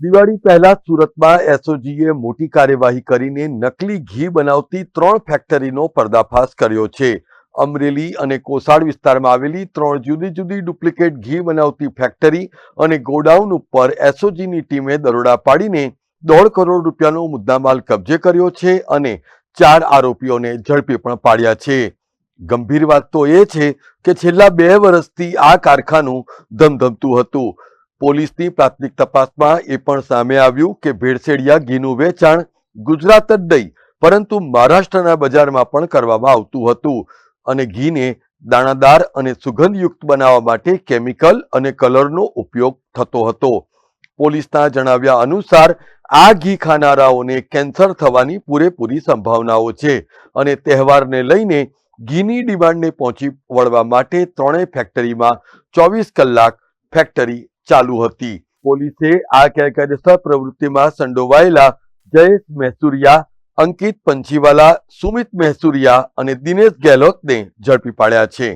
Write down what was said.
દિવાળી પહેલા સુરતમાં એસઓજીએ મોટી કાર્યવાહી કરીને નકલી ઘી બનાવતી 3 ફેક્ટરીનો પર્દાફાશ કર્યો છે. અમરેલી અને કોસાડ વિસ્તારમાં આવેલી 3 જુદી જુદી ડુપ્લિકેટ ઘી બનાવતી ફેક્ટરી અને ગોડાઉન ઉપર એસઓજીની ટીમે દરોડા પાડીને 1.5 કરોડ રૂપિયાનો મુદ્દામાલ કબજે કર્યો છે અને 4 આરોપીઓને ઝડપી પણ પાડ્યા છે. ગંભીર વાત તો એ છે કે છેલ્લા 2 વર્ષથી આ કારખાનું ધમધમતું હતું. પોલીસની પ્રાથમિક તપાસમાં એ પણ સામે આવ્યું કે ભેળસેળિયા ઘીનું વેચાણ ગુજરાત જ નહીં પરંતુ મહારાષ્ટ્રના બજારમાં પણ કરવામાં આવતું હતું અને ઘીને દાણાદાર અને સુગંધયુક્ત બનાવવા માટે કેમિકલ અને કલરનો ઉપયોગ થતો હતો. પોલીસના જણાવ્યા અનુસાર આ ઘી ખાનારાઓને કેન્સર થવાની પૂરેપૂરી સંભાવનાઓ છે અને તહેવારને લઈને ઘીની ડિમાન્ડને પહોંચી વળવા માટે 3 ફેક્ટરીમાં 24 કલાક ફેક્ટરી ચાલુ હતી. પોલીસે આ ગેરકાયદેસર પ્રવૃત્તિમાં સંડોવાયેલા જયેશ મહેસુરિયા, અંકિત પંચીવાલા, સુમિત મહેસુરિયા અને દિનેશ ગેહલોતને ઝડપી પાડ્યા છે.